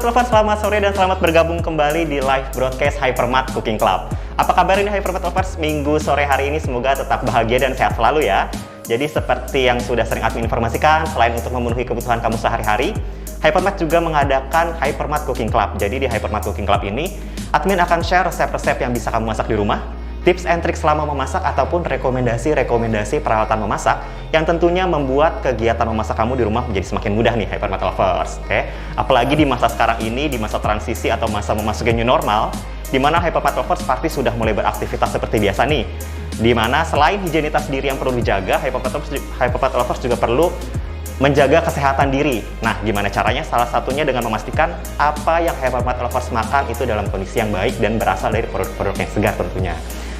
Lovers, selamat sore dan selamat bergabung kembali di live broadcast Hypermart Cooking Club. Apa kabar ini Hypermart Lovers? Minggu sore hari ini semoga tetap bahagia dan sehat selalu ya. Jadi seperti yang sudah sering admin informasikan, selain untuk memenuhi kebutuhan kamu sehari-hari, Hypermart juga mengadakan Hypermart Cooking Club. Jadi di Hypermart Cooking Club ini, admin akan share resep-resep yang bisa kamu masak di rumah, tips and trik selama memasak, ataupun rekomendasi-rekomendasi peralatan memasak yang tentunya membuat kegiatan memasak kamu di rumah menjadi semakin mudah nih Hypermart Lovers. Oke? Apalagi di masa sekarang ini, di masa transisi atau masa memasuki new normal, di mana Hypermart Lovers pasti sudah mulai beraktivitas seperti biasa nih. Di mana selain higienitas diri yang perlu dijaga, Hypermart Lovers juga perlu menjaga kesehatan diri. Nah, gimana caranya? Salah satunya dengan memastikan apa yang Hypermart Lovers makan itu dalam kondisi yang baik dan berasal dari produk-produk yang segar tentunya.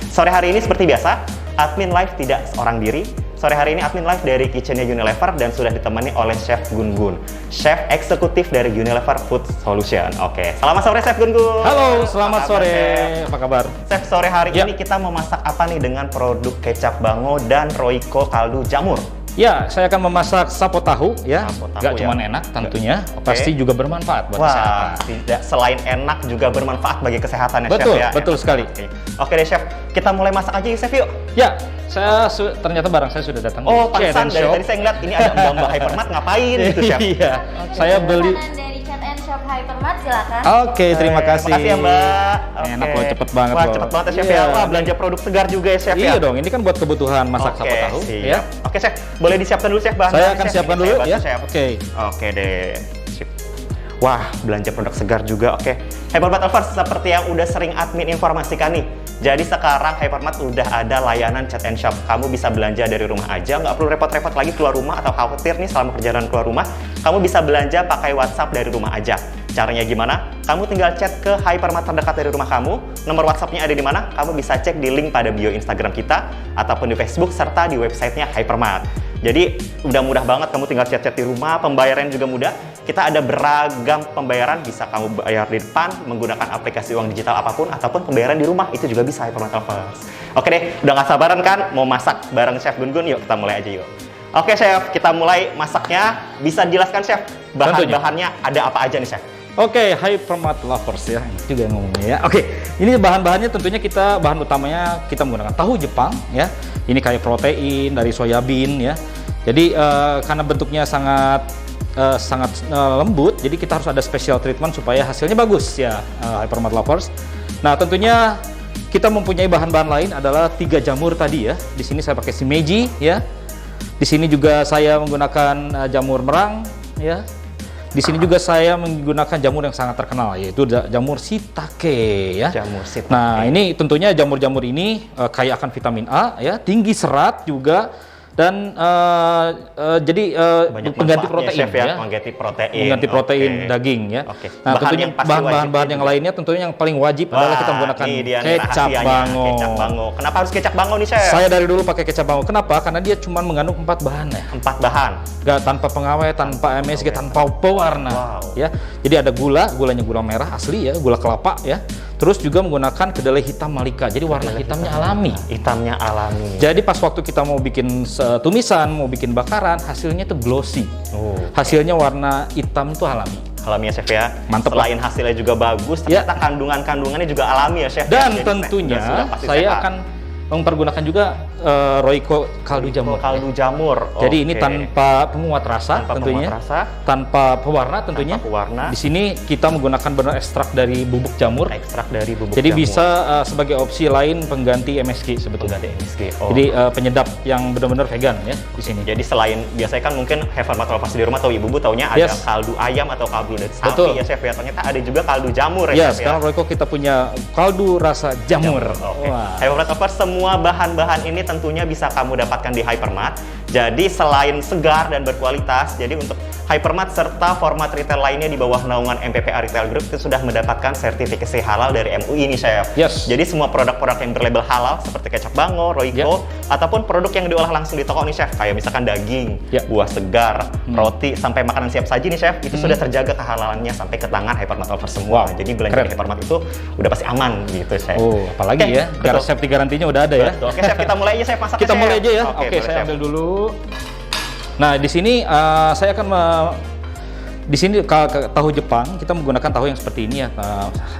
Sore hari ini seperti biasa, admin live tidak seorang diri. Sore hari ini admin live dari kitchennya Unilever dan sudah ditemani oleh Chef Gun-Gun, Chef Eksekutif dari Unilever Food Solution. Oke, selamat sore Chef Gun-Gun. Halo, selamat sore. Apa kabar? Chef, sore hari ini kita mau masak apa nih dengan produk kecap bango dan Royco kaldu jamur? Ya, saya akan memasak sapo tahu ya. Gak ya. cuma enak tentunya, pasti juga bermanfaat buat kesehatan. Tidak selain enak juga bermanfaat bagi kesehatan ya betul, Chef ya. Betul sekali. Oke deh Chef, kita mulai masak aja yuk Chef yuk. Ya, saya ternyata barang saya sudah datang. Oh, pantesan dari tadi saya ngeliat ini ada mbak-mbak Hypermart ngapain gitu Chef. Iya, saya beli dari Chat and Shop Hypermart, silakan. Oke, terima kasih. Terima kasih ya Mbak. Enak loh, cepet banget. Wah, cepet banget ya Chef ya. Wah, belanja produk segar juga ya Chef ya. Iya dong, ini kan buat kebutuhan masak sapo tahu ya. Oke Chef, boleh disiapkan dulu Chef bahan. Saya akan siapkan dulu ya. Oke. Oke deh. Sip. Wah, belanja produk segar juga. Oke. Hypermart Lovers, seperti yang udah sering admin informasikan nih. Jadi sekarang Hypermart udah ada layanan Chat and Shop. Kamu bisa belanja dari rumah aja, nggak perlu repot-repot lagi keluar rumah atau khawatir nih selama perjalanan keluar rumah. Kamu bisa belanja pakai WhatsApp dari rumah aja. Caranya gimana? Kamu tinggal chat ke Hypermart terdekat dari rumah kamu. Nomor WhatsApp-nya ada di mana? Kamu bisa cek di link pada bio Instagram kita ataupun di Facebook serta di websitenya Hypermart. Jadi udah mudah banget, kamu tinggal chat-chat di rumah, pembayaran juga mudah. Kita ada beragam pembayaran, bisa kamu bayar di depan menggunakan aplikasi uang digital apapun, ataupun pembayaran di rumah, itu juga bisa Hypermart Lovers. Oke deh, udah gak sabaran kan mau masak bareng Chef Gun-Gun? Yuk kita mulai aja yuk. Oke Chef, kita mulai masaknya. Bisa dijelaskan Chef, bahan-bahannya ada apa aja nih Chef? Oke, Hypermart Lovers ya, ini juga ngomongnya ya. Oke, ini bahan-bahannya tentunya bahan utamanya kita menggunakan tahu Jepang ya. Ini kayak protein dari soybean ya. Jadi karena bentuknya sangat lembut, jadi kita harus ada special treatment supaya hasilnya bagus ya, Hypermart Lovers. Nah, tentunya kita mempunyai bahan-bahan lain adalah 3 jamur tadi ya. Di sini saya pakai shimeji ya. Di sini juga saya menggunakan jamur merang ya. Di sini juga saya menggunakan jamur yang sangat terkenal, yaitu jamur shiitake ya. Jamur shiitake. Nah, ini tentunya jamur-jamur ini kaya akan vitamin A ya, tinggi serat juga, dan jadi pengganti protein Chef ya. Mengganti protein daging ya. Oke. Nah, tentunya bahan-bahan yang lainnya tentunya yang paling wajib adalah kita menggunakan kecap bango. Kecap bango. Kenapa harus kecap bango nih Chef? Saya dari dulu pakai kecap bango. Kenapa? Karena dia cuma mengandung 4 bahan ya. 4 bahan. Gak, tanpa pengawet, tanpa MSG, tanpa pewarna. Wow. Ya. Jadi ada gulanya gula merah asli ya, gula kelapa ya. Terus juga menggunakan kedelai hitam Malika. Jadi warna hitamnya alami. Hitamnya alami. Jadi pas waktu kita mau bikin tumisan, mau bikin bakaran, hasilnya tuh glossy. Hasilnya warna hitam itu alami. Alami ya Chef ya. Mantep. Selain hasilnya juga bagus, ternyata kandungannya juga alami ya Chef. Dan ya? tentunya saya akan mempergunakan juga Royco kaldu jamur. Kaldu jamur. Jadi ini tanpa penguat rasa tentunya. Tanpa pewarna tentunya. Tanpa pewarna. Di sini kita menggunakan benar ekstrak dari bubuk jamur. Ekstrak dari bubuk Jadi jamur. bisa sebagai opsi lain pengganti MSG sebetulnya. Jadi penyedap yang benar-benar vegan ya di sini. Jadi selain biasanya kan mungkin Hypermart Lovers di rumah atau ibu-ibu taunya ada kaldu ayam atau kaldu dari sapi ya Chef ya. Ternyata ada juga kaldu jamur ya Chef ya. Sekarang Royco kita punya kaldu rasa jamur. Hypermart Lovers, semua bahan-bahan ini tentunya bisa kamu dapatkan di Hypermart. Jadi selain segar dan berkualitas, jadi untuk Hypermart serta format retail lainnya di bawah naungan MPPA Retail Group itu sudah mendapatkan sertifikasi halal dari MUI nih Chef. Jadi semua produk-produk yang berlabel halal seperti kecap bango, Royco, ataupun produk yang diolah langsung di toko nih Chef, kayak misalkan daging, buah segar, roti, sampai makanan siap saji nih Chef, itu sudah terjaga kehalalannya sampai ke tangan Hypermart Lovers semua. Jadi belanja di Hypermart itu udah pasti aman gitu Chef. Apalagi ya, safety garantinya udah ada ya. Oke Chef, kita mulai aja Chef masaknya. Kita mulai aja ya. Oke, saya Chef. ambil dulu. Nah, di sini saya akan Di sini tahu Jepang kita menggunakan tahu yang seperti ini ya,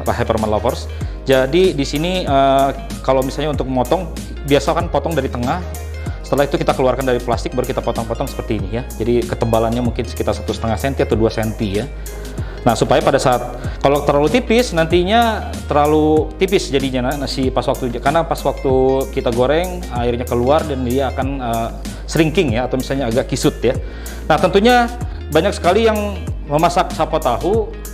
Hypermart lovers. Jadi di sini kalau misalnya untuk memotong, biasa kan potong dari tengah. Setelah itu kita keluarkan dari plastik, baru kita potong-potong seperti ini ya. Jadi ketebalannya mungkin sekitar 1,5 cm atau 2 cm ya. Nah, supaya pada saat kalau terlalu tipis, nantinya terlalu tipis jadinya nasi karena pas waktu kita goreng airnya keluar dan dia akan shrinking ya, atau misalnya agak kisut ya. Nah, tentunya banyak sekali yang memasak sapo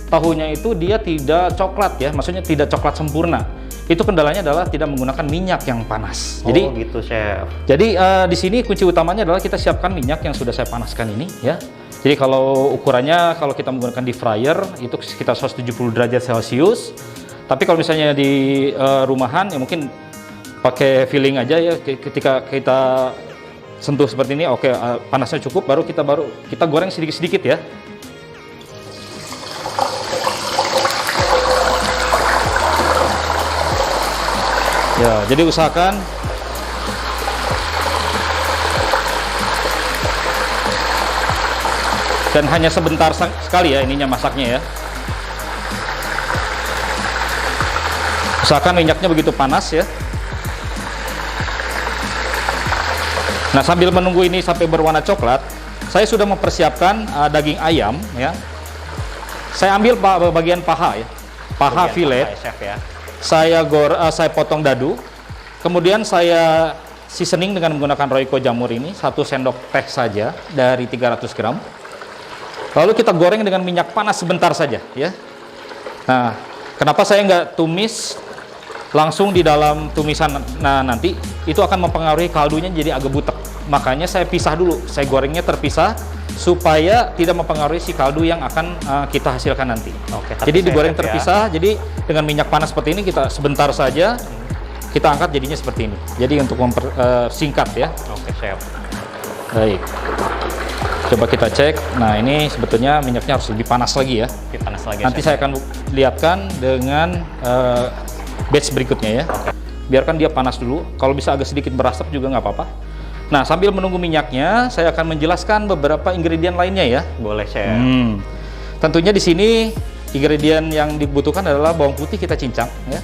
tahunya itu dia tidak coklat ya, maksudnya tidak coklat sempurna. Itu kendalanya adalah tidak menggunakan minyak yang panas. Jadi gitu, Chef. Jadi di sini kunci utamanya adalah kita siapkan minyak yang sudah saya panaskan ini ya. Jadi kalau ukurannya, kalau kita menggunakan deep fryer itu sekitar 170 derajat Celcius. Tapi kalau misalnya di rumahan ya mungkin pakai filling aja ya. Ketika kita sentuh seperti ini, oke, panasnya cukup, baru kita goreng sedikit-sedikit ya. Ya, jadi usahakan dan hanya sebentar sekali ya ininya masaknya ya. Usahakan minyaknya begitu panas ya. Nah, sambil menunggu ini sampai berwarna coklat, saya sudah mempersiapkan daging ayam ya. Saya ambil bagian paha ya, paha filet. Chef ya. Saya potong dadu, kemudian saya seasoning dengan menggunakan Royco jamur ini 1 sendok teh saja dari 300 gram. Lalu kita goreng dengan minyak panas sebentar saja ya. Nah, kenapa saya nggak tumis langsung di dalam tumisan? Nah, nanti itu akan mempengaruhi kaldunya jadi agak butek. Makanya saya pisah dulu, saya gorengnya terpisah supaya tidak mempengaruhi si kaldu yang akan kita hasilkan nanti. Oke, jadi digoreng ya. terpisah. Jadi dengan minyak panas seperti ini kita sebentar saja kita angkat jadinya seperti ini. Jadi untuk mempersingkat ya. Oke, Chef. Baik. Coba kita cek. Nah, ini sebetulnya minyaknya harus lebih panas lagi ya. Lebih panas lagi. Nanti Chef. saya akan lihatkan dengan batch berikutnya ya. Biarkan dia panas dulu. Kalau bisa agak sedikit berasap juga nggak apa-apa. Nah, sambil menunggu minyaknya, saya akan menjelaskan beberapa ingredient lainnya ya. Boleh, Chef. Tentunya di sini ingredient yang dibutuhkan adalah bawang putih kita cincang ya.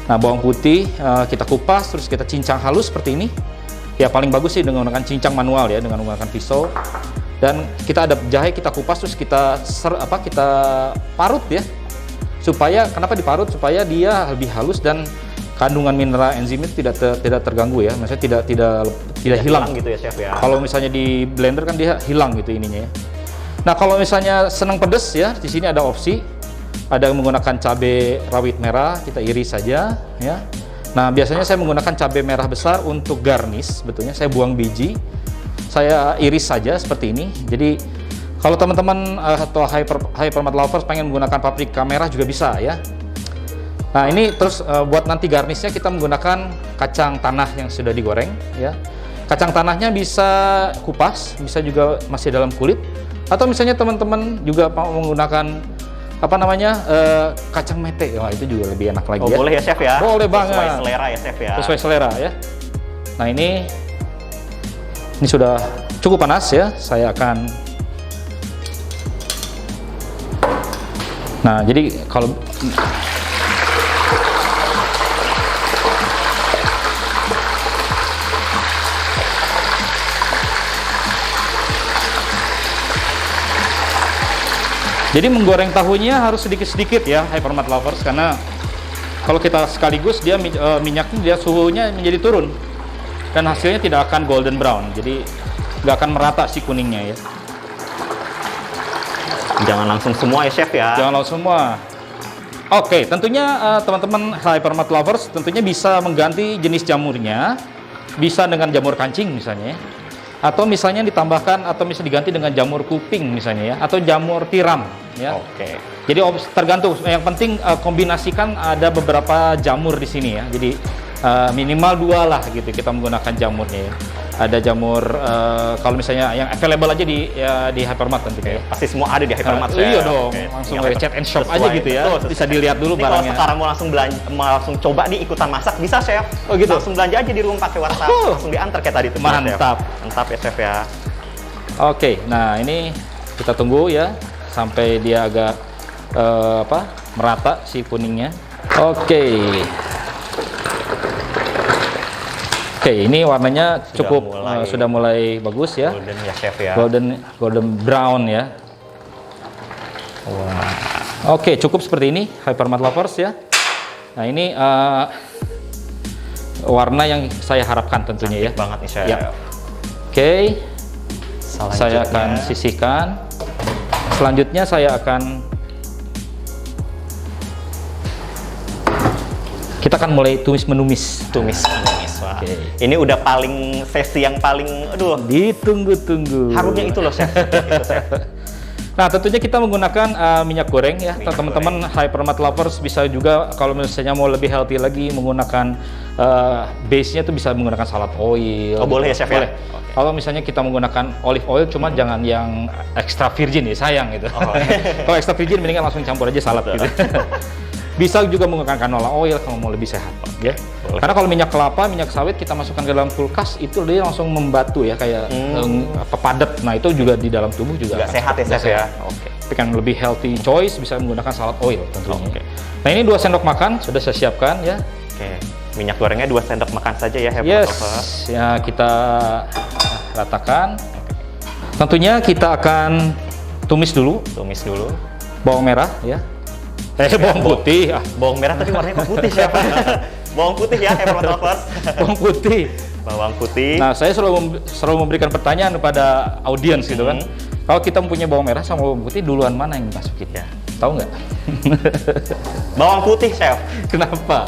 Nah, bawang putih kita kupas, terus kita cincang halus seperti ini. Ya, paling bagus sih dengan menggunakan cincang manual ya, dengan menggunakan pisau. Dan kita ada jahe, kita kupas, terus kita kita parut ya. Supaya, kenapa diparut? Supaya dia lebih halus dan kandungan mineral enzim itu tidak terganggu ya, maksudnya tidak hilang gitu ya, Chef ya. Kalau misalnya di blender kan dia hilang gitu ininya ya. Nah, kalau misalnya senang pedas ya, di sini ada opsi, ada menggunakan cabai rawit merah, kita iris saja ya. Nah, biasanya saya menggunakan cabai merah besar untuk garnish, sebetulnya saya buang biji, saya iris saja seperti ini. Jadi kalau teman-teman atau Hypermart lovers pengen menggunakan paprika merah juga bisa ya. Nah, ini terus buat nanti garnishnya kita menggunakan kacang tanah yang sudah digoreng ya. Kacang tanahnya bisa kupas, bisa juga masih dalam kulit, atau misalnya teman-teman juga mau menggunakan kacang mete. Wah, itu juga lebih enak lagi ya. Boleh ya, Chef ya. Boleh banget. Sesuai selera ya, Chef ya. Sesuai selera ya. Nah, ini sudah cukup panas ya. Saya akan jadi kalau jadi menggoreng tahunya harus sedikit-sedikit ya, Hypermart lovers, karena kalau kita sekaligus dia minyaknya dia suhunya menjadi turun dan hasilnya tidak akan golden brown, jadi nggak akan merata si kuningnya ya. Jangan langsung semua ya, Chef ya. Jangan langsung semua. Oke, tentunya teman-teman Hypermart lovers tentunya bisa mengganti jenis jamurnya, bisa dengan jamur kancing misalnya, atau misalnya ditambahkan atau bisa diganti dengan jamur kuping misalnya ya, atau jamur tiram ya. Oke. Jadi tergantung. Yang penting kombinasikan ada beberapa jamur di sini ya. Jadi minimal 2 lah gitu kita menggunakan jamurnya ya. Ada jamur kalau misalnya yang available aja di Hypermart tentunya ya. Pasti semua ada di Hypermart. Iya dong. Langsung dari chat and shop aja gitu ya. Betul. Bisa dilihat dulu Ini barangnya. kalau sekarang mau langsung coba nih ikutan masak bisa, Chef. Oh gitu. Langsung belanja aja di rumah pakai WhatsApp, langsung diantar kayak tadi tuh. Mantap. Chef. Mantap ya, Chef ya. Oke, nah ini kita tunggu ya sampai dia agak merata si kuningnya. Oke. Oke, ini warnanya sudah mulai bagus ya. Golden ya chef ya. Golden brown ya. Wow. Oke, cukup seperti ini Hypermart lovers ya. Nah, ini warna yang saya harapkan tentunya. Cantik banget nih chef. Ya. Oke. Saya akan sisihkan. Selanjutnya saya akan kita akan mulai tumis-menumis. Wah. Oke. Ini udah sesi yang paling Ditunggu-tunggu. harumnya itu loh chef. Itu, chef. Nah, tentunya kita menggunakan minyak goreng ya. Teman-teman Hypermart lovers bisa juga kalau misalnya mau lebih healthy lagi menggunakan base-nya tuh bisa menggunakan salad oil. Oh, boleh ya chef boleh. ya? Okay. Kalau misalnya kita menggunakan olive oil cuma jangan yang extra virgin ya, sayang gitu. Oh. Kalau extra virgin mendingan langsung campur aja salad gitu. Bisa juga menggunakan canola oil kalau mau lebih sehat, ya. Boleh. Karena kalau minyak kelapa, minyak sawit kita masukkan ke dalam kulkas itu dia langsung membatu ya, kayak padat. Nah, itu juga di dalam tubuh juga Nggak sehat ya chef ya. Oke. Tapi kan lebih healthy choice bisa menggunakan salad oil tentunya. Oke. Nah, ini 2 sendok makan sudah saya siapkan ya. Oke. Minyak gorengnya 2 sendok makan saja ya, Yes. lovers. Ya, kita ratakan. Tentunya kita akan tumis dulu Tumis dulu. bawang merah ya. Bawang putih. Bawang merah tapi warnanya kok putih chef. Bawang putih ya, Hypermart lovers. Bawang putih. Bawang putih. Nah, saya selalu memberikan pertanyaan kepada audiens gitu kan. Kalau kita mempunyai bawang merah sama bawang putih, duluan mana yang dimasukin ya? Tahu nggak? Bawang putih chef. Kenapa?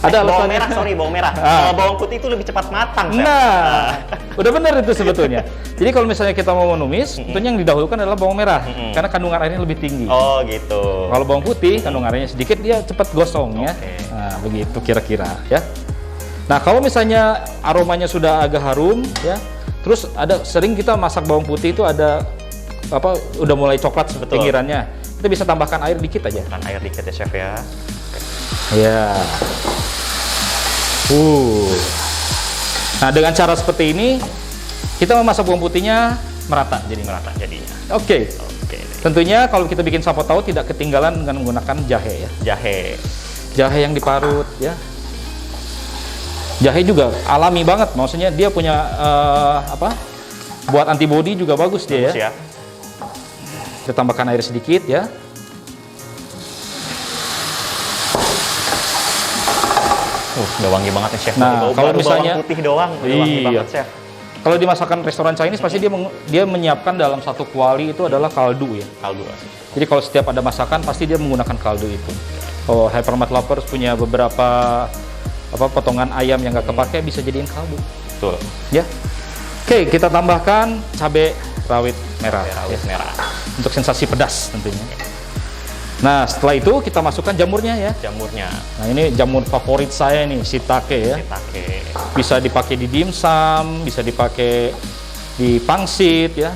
Ada Bawang alasannya. merah, sorry, bawang merah. Ah. Kalau bawang putih itu lebih cepat matang chef. Nah, udah benar itu sebetulnya. Jadi kalau misalnya kita mau menumis, tentunya yang didahulukan adalah bawang merah, karena kandungan airnya lebih tinggi. Oh gitu. Kalau bawang putih, kandungan airnya sedikit, dia cepat gosong ya. Oke. Nah, begitu kira-kira ya. Nah, kalau misalnya aromanya sudah agak harum ya, terus sering kita masak bawang putih itu ada udah mulai coklat Betul. pinggirannya. Kita bisa tambahkan air dikit aja. Kan air dikit ya chef ya. Ya. Nah, dengan cara seperti ini kita memasak bawang putihnya merata jadinya. Oke. Oke. Tentunya kalau kita bikin sapo tahu tidak ketinggalan dengan menggunakan jahe ya. Jahe yang diparut ya. Jahe juga alami banget, maksudnya dia punya buat antibodi juga bagus dia ya. Kita tambahkan air sedikit ya. Udah wangi banget ya chef. Nah, kalau misalnya bawang putih doang, udah wangi Iya. banget chef. Kalau di masakan restoran Chinese pasti dia menyiapkan dalam satu kuali itu adalah kaldu ya. Kaldu. Jadi kalau setiap ada masakan pasti dia menggunakan kaldu itu. Oh, Hypermart lovers punya beberapa potongan ayam yang nggak kepake bisa jadiin kaldu. Betul. Ya. Oke, kita tambahkan cabai rawit merah. Rawit merah. Untuk sensasi pedas tentunya. Nah, setelah itu kita masukkan jamurnya ya. Jamurnya. Nah, ini jamur favorit saya nih, shiitake ya. Shiitake. Bisa dipakai di dimsum, bisa dipakai di pangsit ya.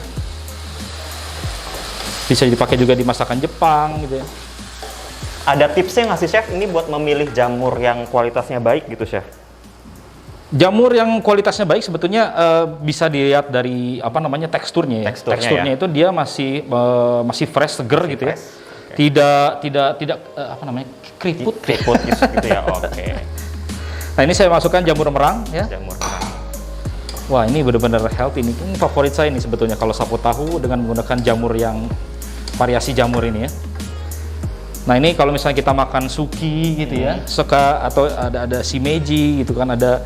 Bisa dipakai juga di masakan Jepang gitu ya. Ada tipsnya nggak sih chef ini buat memilih jamur yang kualitasnya baik gitu chef? Jamur yang kualitasnya baik sebetulnya bisa dilihat dari teksturnya ya. Teksturnya ya? itu dia masih fresh, seger gitu ya. Fresh. Tidak keriput gitu ya. Oke. Nah, ini saya masukkan jamur merang ya. Jamur merang. Wah, ini benar-benar healthy ini favorit saya nih sebetulnya kalau sapo tahu dengan menggunakan jamur yang variasi jamur ini ya. Nah, ini kalau misalnya kita makan suki gitu ya, atau ada shimeji gitu kan, ada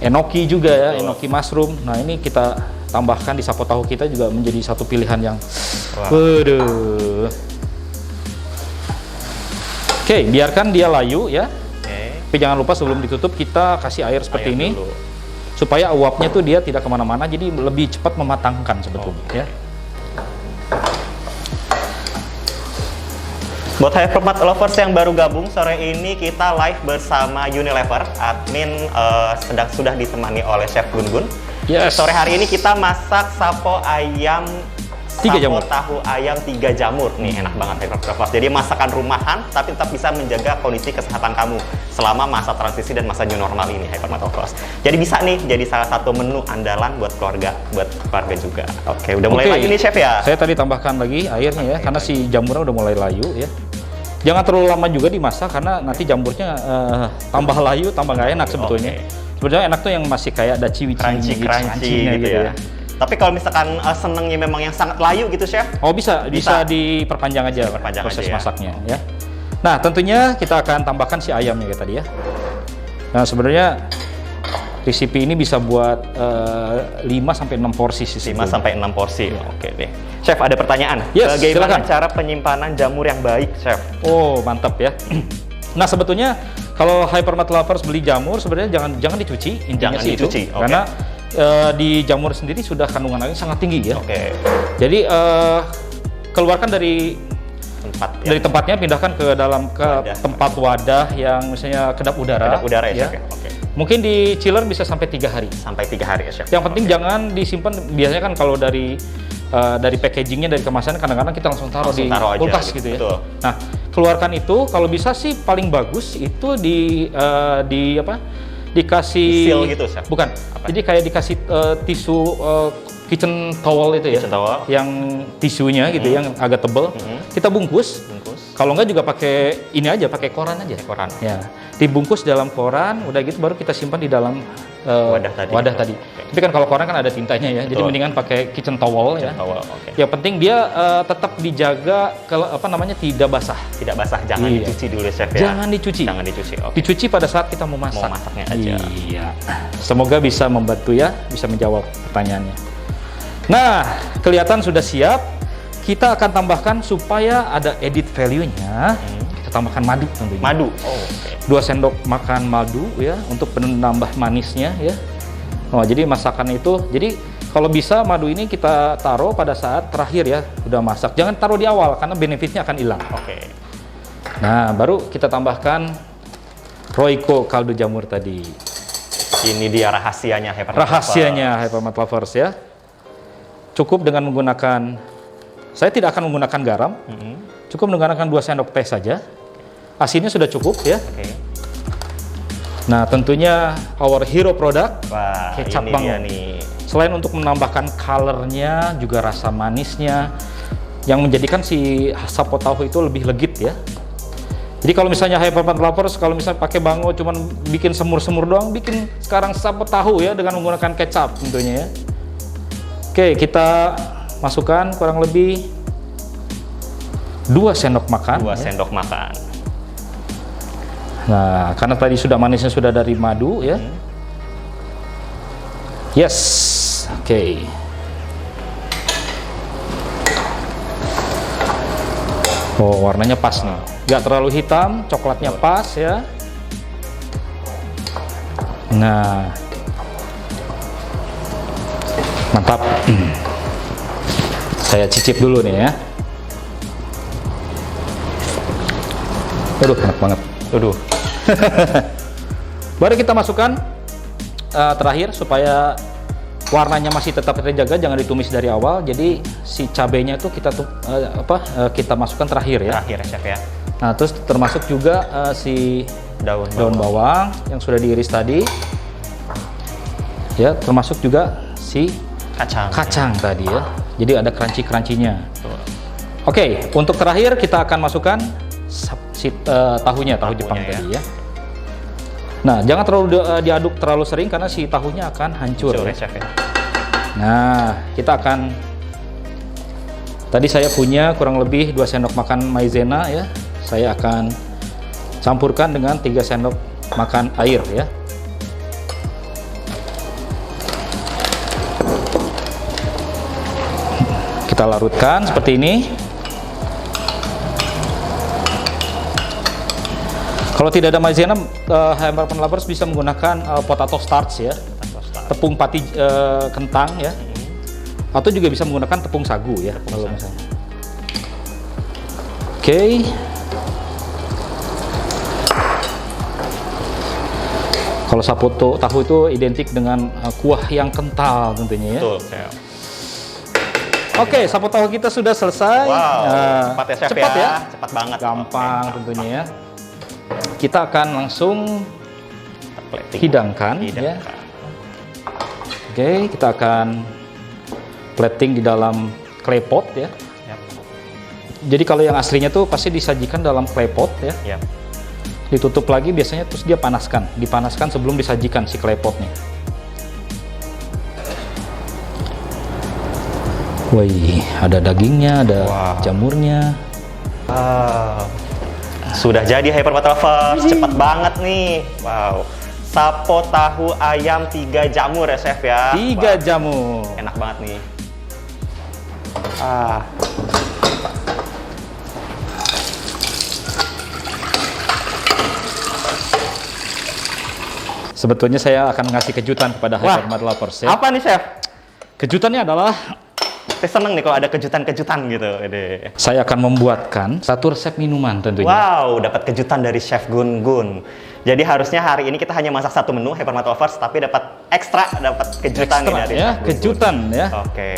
enoki juga ya, enoki mushroom. Nah, ini kita tambahkan di sapo tahu kita juga menjadi satu pilihan yang waduh. Oke, biarkan dia layu ya. Tapi jangan lupa sebelum ditutup kita kasih air seperti ini dulu. supaya uapnya tuh dia tidak kemana-mana, jadi lebih cepat mematangkan sebetulnya ya. Buat Hypermart lovers yang baru gabung sore ini kita live bersama Unilever. Admin sudah ditemani oleh Chef Gun Gun. Yes. Sore hari ini kita masak sapo ayam 3 jamur. Tahu ayam 3 jamur. Nih enak banget Hypermart Lovers. Jadi masakan rumahan tapi tetap bisa menjaga kondisi kesehatan kamu selama masa transisi dan masa new normal ini Hypermart Lovers. Jadi bisa nih jadi salah satu menu andalan buat keluarga juga. Oke, udah mulai lagi nih chef ya. Saya tadi tambahkan lagi airnya ya, karena si jamurnya udah mulai layu ya. Jangan terlalu lama juga dimasak karena nanti jamurnya tambah layu, tambah nggak enak sebetulnya. Sebetulnya enak tuh yang masih kayak ada ciwi-ciwi crunchy gitu ya. Tapi kalau misalkan senengnya memang yang sangat layu gitu chef? Oh bisa diperpanjang aja proses aja, masaknya ya. Nah tentunya kita akan tambahkan si ayamnya kayak tadi ya. Nah sebenarnya resipi ini bisa buat 5 sampai 6 porsi sih. 5 sampai 6 porsi. Oke deh. Chef ada pertanyaan. Yes, bagaimana silakan. cara penyimpanan jamur yang baik chef? Oh mantap ya. Nah sebetulnya kalau Hypermart Lovers beli jamur sebenarnya jangan dicuci, intinya Jangan sih dicuci, itu. oke. Karena di jamur sendiri sudah kandungan air sangat tinggi ya. Oke. Jadi keluarkan dari tempatnya, pindahkan ke dalam tempat wadah yang misalnya kedap udara. Kedap udara ya chef ya. Oke. Mungkin di chiller bisa sampai 3 hari. Sampai 3 hari ya chef. Yang penting jangan disimpan. Biasanya kan kalau dari packagingnya, dari kemasan, kadang-kadang kita langsung taruh di kulkas gitu ya. Betul. Nah, keluarkan itu. Kalau bisa sih paling bagus itu dikasih seal gitu chef. Bukan. Jadi kayak dikasih tisu kitchen towel itu ya. Kitchen towel. Yang tisunya gitu yang agak tebal. Kita bungkus. Kalau enggak juga pakai ini aja, pakai koran aja. Koran. Ya, dibungkus dalam koran, udah gitu baru kita simpan di dalam wadah tadi. Tapi kan kalau koran kan ada tintanya ya, jadi mendingan pakai kitchen towel ya. Okay. Yang penting dia tetap dijaga tidak basah. Tidak basah, jangan dicuci dulu chef ya. Jangan dicuci. Jangan dicuci. Okay. Dicuci pada saat kita mau masak. Mau masaknya aja. Iya. Semoga bisa membantu ya, bisa menjawab pertanyaannya. Nah, kelihatan sudah siap. Kita akan tambahkan supaya ada added value-nya. Kita tambahkan madu tentunya. Madu. 2 sendok makan madu ya untuk penambah manisnya ya. Oh, jadi masakan itu, jadi kalau bisa madu ini kita taruh pada saat terakhir ya, udah masak. Jangan taruh di awal karena benefitnya akan hilang. Oke. Nah, baru kita tambahkan Royco kaldu jamur tadi. Ini dia rahasianya Hypermart Lovers ya. Cukup dengan menggunakan, saya tidak akan menggunakan garam. Cukup menggunakan 2 sendok teh saja. Asinnya sudah cukup ya. Oke. Nah, tentunya our hero product, Wah, kecap ini banget. dia nih. Selain untuk menambahkan colornya, juga rasa manisnya, yang menjadikan si sapo tahu itu lebih legit ya. Jadi kalau misalnya Hypermart Lovers, kalau misalnya pakai bango cuman bikin semur-semur doang, bikin sekarang sapo tahu ya dengan menggunakan kecap tentunya ya. Oke, kita masukkan kurang lebih 2 sendok makan. 2 sendok makan. Nah, karena tadi sudah manisnya sudah dari madu ya. Yes, oke. Oh, warnanya pas nih. Nggak terlalu hitam, coklatnya pas ya. Nah, mantap. Saya cicip dulu nih ya. Aduh, enak banget. Aduh. Baru kita masukkan terakhir supaya warnanya masih tetap terjaga, jangan ditumis dari awal. Jadi si cabenya itu kita masukkan terakhir ya. Terakhir ya chef ya. Nah, terus termasuk juga si daun bawang yang sudah diiris tadi. Ya, termasuk juga si kacang tadi ya. Jadi ada crunchy-crunchy-nya. Oke, untuk terakhir kita akan masukkan tahunya, tahu Jepang ya. Tadi ya. Nah, jangan terlalu diaduk terlalu sering karena si tahunya akan hancur ya. Chef ya. Nah, kita akan, tadi saya punya kurang lebih 2 sendok makan maizena ya. Saya akan campurkan dengan 3 sendok makan air ya. Kita larutkan seperti ini. Kalau tidak ada maizena, Hypermart Lovers bisa menggunakan potato starch ya, tepung pati kentang ya, atau juga bisa menggunakan tepung sagu ya kalau misalnya. Oke. Kalau sapo tahu itu identik dengan kuah yang kental tentunya ya. Betul. Oke, sapu tahu kita sudah selesai. Wow, Nah, cepat ya chef cepat ya. Cepat banget. Gampang Oke, tentunya ya. Kita akan langsung plating. hidangkan ya. Hidangkan. Oke, kita akan plating di dalam claypot ya. Yap. Jadi kalau yang aslinya tuh pasti disajikan dalam claypot ya. Yap. Ditutup lagi biasanya terus dia dipanaskan sebelum disajikan si claypotnya. Wih, ada dagingnya, ada Wow. jamurnya. Wow. Sudah jadi Hypermart Lovers, cepat banget nih. Wow. Sapo tahu ayam 3 jamur ya chef ya. 3 Wah, jamur. enak banget nih. Ah. Sebetulnya saya akan ngasih kejutan kepada Wah. Hypermart Lovers ya. Apa nih chef? Kejutannya adalah Saya seneng nih kalau ada kejutan-kejutan gitu. Ede. saya akan membuatkan satu resep minuman tentunya. Wow, dapat kejutan dari Chef Gun Gun. Jadi harusnya hari ini kita hanya masak satu menu Hypermart Lovers, tapi dapat ekstra, dapat kejutan nih Ekstra dari ya, Chef Gun Gun. kejutan ya. Oke,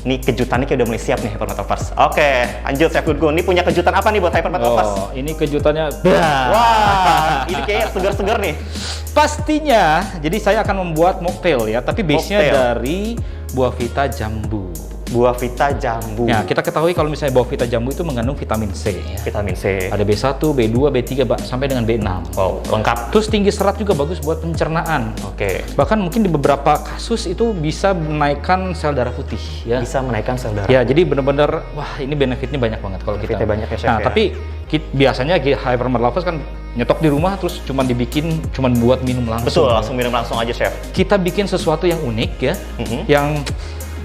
ini kejutannya kayak udah mulai siap nih Hypermart Lovers. Oke, lanjut Chef Gun Gun. Ini punya kejutan apa nih buat Hypermart Lovers? Oh, ini kejutannya. Wah, ini kayak segar-segar nih. Pastinya, jadi saya akan membuat mocktail ya, tapi base-nya Mocktail. dari buah vita jambu. Buah vita jambu. Ya, kita ketahui kalau misalnya buah vita jambu itu mengandung vitamin C ya. Vitamin C. Ada B1, B2, B3 sampai dengan B6. Wow, lengkap. Terus tinggi serat juga bagus buat pencernaan. Oke. Bahkan mungkin di beberapa kasus itu bisa menaikkan sel darah putih ya. Bisa menaikkan sel darah. Ya, jadi benar-benar wah ini benefitnya banyak banget kalau kita. Benefitnya banyak ya, Chef, Nah, ya. tapi biasanya Hypermart Lovers kan nyetok di rumah terus cuman buat minum langsung. Betul, langsung minum langsung aja Chef. Kita bikin sesuatu yang unik ya, Mhm. yang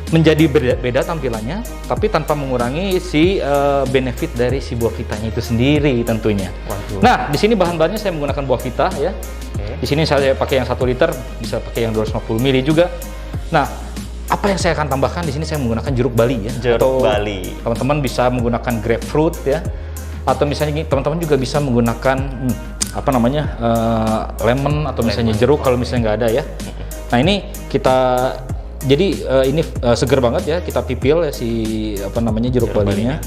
menjadi beda tampilannya, tapi tanpa mengurangi si benefit dari si buah vitanya itu sendiri tentunya. Waduh. Nah, di sini bahan-bahannya saya menggunakan buah vita ya. Oke. Di sini saya pakai yang 1 liter, bisa pakai yang 250 ml juga. Nah, apa yang saya akan tambahkan di sini saya menggunakan jeruk Bali ya. Jeruk Bali. Teman-teman bisa menggunakan grapefruit ya. Atau misalnya teman-teman juga bisa menggunakan apa namanya lemon atau misalnya jeruk kalau misalnya nggak ada ya. Nah ini kita jadi ini seger banget ya, kita pipil ya si apa namanya jeruk balinya.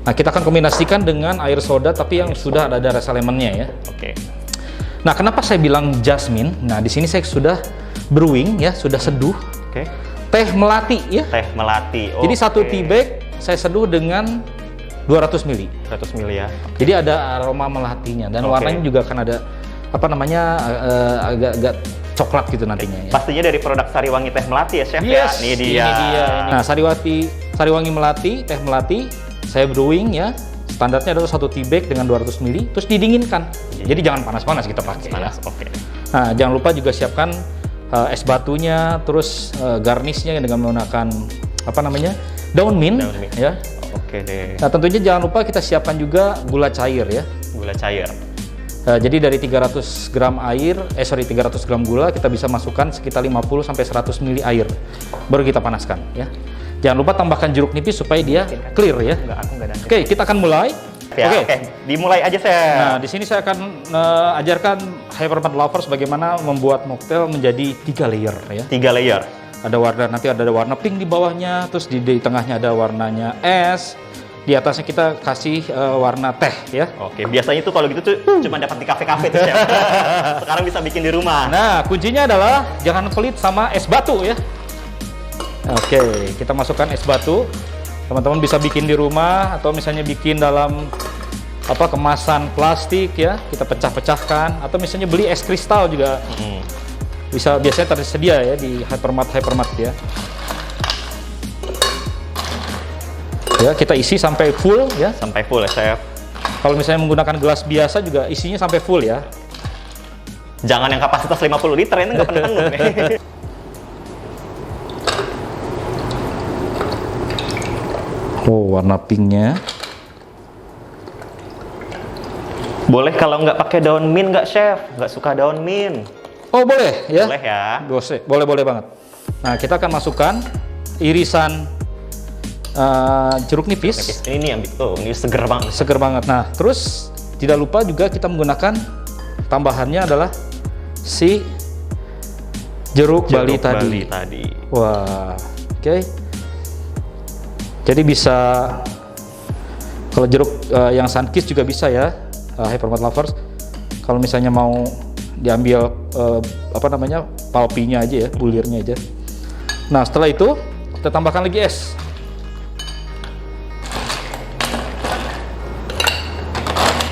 Nah kita akan kombinasikan dengan air soda tapi yang sudah ada rasa lemonnya ya. Oke. Nah kenapa saya bilang jasmine? Nah di sini saya sudah brewing ya, sudah seduh Oke. teh melati ya. Teh melati. Jadi satu Oke. tea bag saya seduh dengan 200 ml. 100 ml ya. Jadi ada aroma melatinya dan Oke. warnanya juga akan ada apa namanya agak-agak coklat gitu nantinya ya. Pastinya dari produk Sariwangi Teh Melati ya Chef Yes, ya. Ini dia. ini dia. Nah, Sariwangi Melati, teh melati, saya brewing ya. Standarnya adalah 1 tea bag dengan 200 ml, terus didinginkan. Jadi jangan panas-panas kita pakai. Panas. Ya. Oke. Nah, jangan lupa juga siapkan es batunya, terus garnishnya dengan menggunakan apa namanya daun mint, Daun mint. ya. Oke deh. Nah, tentunya jangan lupa kita siapkan juga gula cair ya. Gula cair. Jadi dari 300 gram 300 gram gula kita bisa masukkan sekitar 50 sampai 100 ml air. Baru kita panaskan ya. Jangan lupa tambahkan jeruk nipis supaya dia clear ya. Enggak, aku enggak ada. Oke, kita akan mulai. Ya, Oke. oke. Dimulai aja Chef. Nah, di sini saya akan ajarkan Hypermart Lovers bagaimana membuat mocktail menjadi 3 layer ya. 3 layer. Ada warna nanti ada warna pink di bawahnya, terus di tengahnya ada warnanya es. Di atasnya kita kasih warna teh ya. Oke, biasanya tuh kalau gitu tuh cuma dapat di kafe-kafe tuh Chef. Sekarang bisa bikin di rumah. Nah, kuncinya adalah jangan pelit sama es batu ya. Oke, kita masukkan es batu. Teman-teman bisa bikin di rumah atau misalnya bikin dalam apa kemasan plastik ya. Kita pecah-pecahkan atau misalnya beli es kristal juga. Bisa biasanya tersedia ya di Hypermart ya. Ya, kita isi sampai full ya. Sampai full ya Chef. Kalau misalnya menggunakan gelas biasa juga isinya sampai full ya. Jangan yang kapasitas 50 liter ini nggak penuh-penuh nih. Oh, warna pinknya. Boleh kalau nggak pakai daun mint nggak Chef? Nggak suka daun mint. Oh, boleh ya. Boleh ya. Boleh banget. Nah, kita akan masukkan irisan jeruk nipis. Ini nih yang ini seger banget. Seger banget. Nah, terus tidak lupa juga kita menggunakan tambahannya adalah si jeruk Bali tadi. tadi. Wah, oke. Jadi bisa kalau jeruk yang Sunkist juga bisa ya, Hypermart lovers. Kalau misalnya mau diambil palpinya aja ya, bulirnya aja. Nah, setelah itu kita tambahkan lagi es.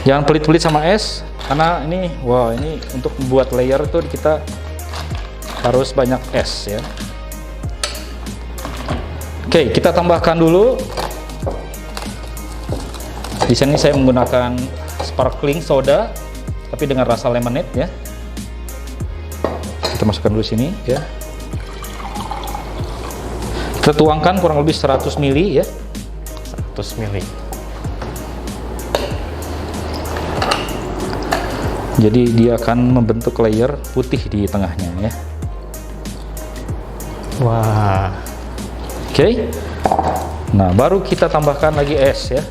Jangan pelit-pelit sama es, karena ini untuk membuat layer itu kita harus banyak es ya. Oke, kita tambahkan dulu. Di sini saya menggunakan sparkling soda, tapi dengan rasa lemonade ya. Kita masukkan dulu sini ya. Kita tuangkan kurang lebih 100 ml ya. 100 ml. Jadi dia akan membentuk layer putih di tengahnya ya. Wah. Oke. Nah, baru kita tambahkan lagi es ya.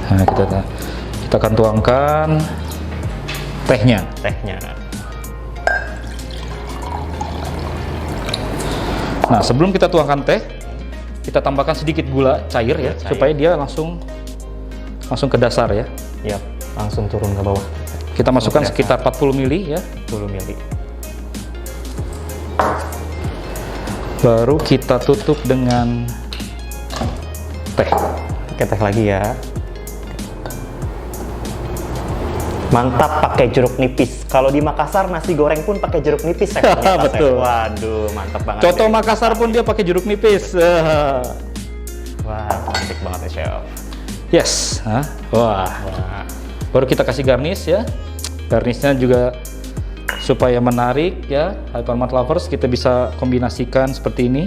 Nah, kita akan tuangkan tehnya. Nah, sebelum kita tuangkan teh, kita tambahkan sedikit gula cair ya, supaya dia langsung ke dasar ya. Yap, langsung turun ke bawah. Kita masukkan sekitar 40 ml ya. 40 ml. Baru kita tutup dengan teh. Pakai teh lagi ya. Mantap pakai jeruk nipis. Kalau di Makassar nasi goreng pun pakai jeruk nipis ya. Betul. Waduh, mantap banget. Coto Makassar pun dia pakai jeruk nipis. Wah, cantik banget nih, Chef. Yes. Wah. Baru kita kasih garnish ya. Garnishnya juga supaya menarik ya. Hypermart lovers, kita bisa kombinasikan seperti ini.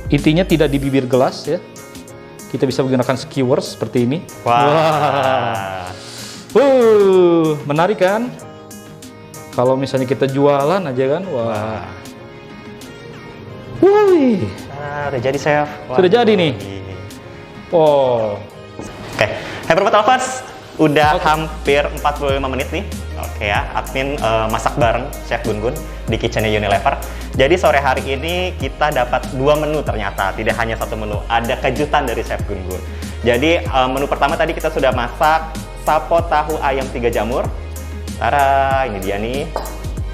Intinya tidak di bibir gelas ya. Kita bisa menggunakan skewers seperti ini. Wah. Menarik kan? Kalau misalnya kita jualan aja kan, wah. Wih. Udah jadi, Chef. Sudah jadi nih. Oh. Oke, Hypermart lovers, udah hampir 45 menit nih. Oke ya, admin masak bareng Chef Gun-Gun di kitchennya Unilever. Jadi sore hari ini kita dapat 2 menu ternyata, tidak hanya 1 menu. Ada kejutan dari Chef Gun-Gun. Jadi menu pertama tadi kita sudah masak sapo tahu ayam 3 jamur. Tara, ini dia nih.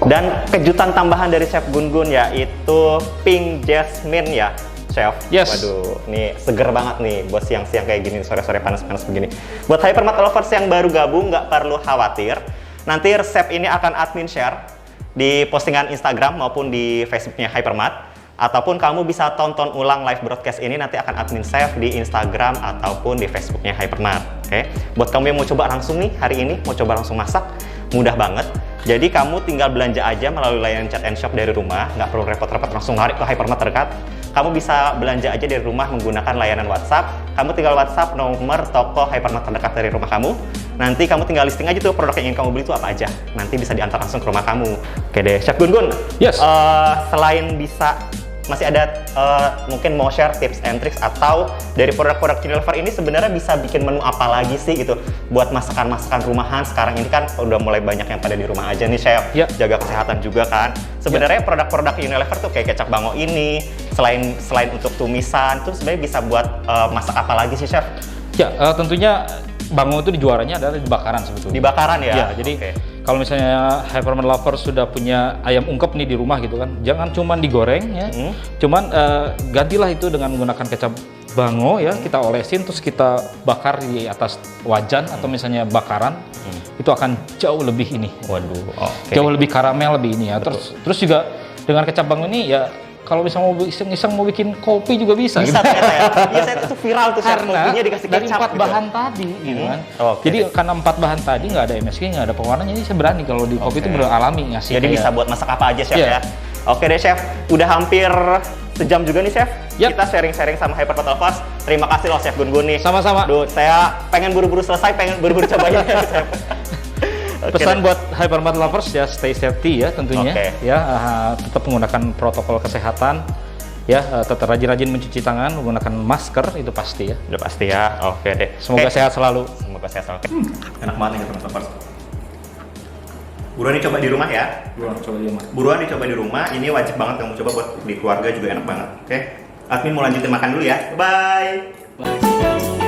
Dan kejutan tambahan dari Chef Gun-Gun yaitu pink jasmine ya, Chef. Yes. Waduh, nih seger banget nih buat siang-siang kayak gini, sore-sore panas-panas begini. Buat Hypermart lovers yang baru gabung, nggak perlu khawatir. Nanti resep ini akan admin share di postingan Instagram maupun di Facebooknya Hypermart. Ataupun kamu bisa tonton ulang live broadcast ini nanti akan admin save di Instagram ataupun di Facebooknya Hypermart. Oke, buat kamu yang mau coba langsung nih hari ini, mau coba langsung masak, mudah banget. Jadi kamu tinggal belanja aja melalui layanan chat and shop dari rumah, nggak perlu repot-repot langsung lari ke Hypermart terdekat. Kamu bisa belanja aja dari rumah menggunakan layanan WhatsApp. Kamu tinggal WhatsApp nomor toko Hypermart terdekat dari rumah kamu. Nanti kamu tinggal listing aja tuh produk yang ingin kamu beli itu apa aja. Nanti bisa diantar langsung ke rumah kamu. Oke deh, Chef Gun-Gun. Yes. Selain bisa masih ada mungkin mau share tips and tricks atau dari produk-produk Unilever ini sebenarnya bisa bikin menu apa lagi sih gitu buat masakan-masakan rumahan. Sekarang ini kan udah mulai banyak yang pada di rumah aja nih, Chef. Ya. Jaga kesehatan juga kan. Sebenarnya produk-produk Unilever tuh kayak kecap bango ini selain untuk tumisan tuh sebenarnya bisa buat masak apa lagi sih, Chef? Ya, tentunya bango itu dijualannya adalah di bakaran sebetulnya. Di bakaran ya? Ya, jadi kalau misalnya Hypermart lovers sudah punya ayam ungkep nih di rumah gitu kan, jangan cuman digoreng ya, cuman gantilah itu dengan menggunakan kecap bango ya, kita olesin terus kita bakar di atas wajan atau misalnya bakaran, itu akan jauh lebih ini. Waduh, jauh lebih karamel lebih ini ya. Terus juga dengan kecap bango ini ya, kalau misalnya mau iseng-iseng mau bikin kopi juga bisa. Bisa ternyata ya. Biasanya itu tuh viral tuh, Chef. Karena Kopinya dikasih dari kecap 4 bahan tadi gitu kan. Jadi karena 4 bahan tadi nggak ada MSG, nggak ada pewarnanya, jadi saya berani kalau di kopi itu alami ngasih. Jadi bisa buat masak apa aja, Chef ya. Oke deh, Chef. Udah hampir sejam juga nih, Chef. Kita sharing-sharing sama Hypermart lovers. Terima kasih loh, Chef Gun-Gun nih. Sama-sama. Duh, saya pengen buru-buru selesai, pengen buru-buru cobain ya, Chef. Pesan buat Hypermart lovers ya, stay safety ya tentunya. Ya, tetap menggunakan protokol kesehatan. Ya, tetap rajin-rajin mencuci tangan, menggunakan masker itu pasti ya. Udah pasti ya. Oke deh. Semoga sehat selalu. Semoga sehat selalu. Enak banget nih, Hypermart lovers. Buruan dicoba di rumah ya. Buruan dicoba di rumah. Ini wajib banget kamu coba buat di keluarga juga enak banget. Oke. Admin mau lanjutin makan dulu ya. Bye.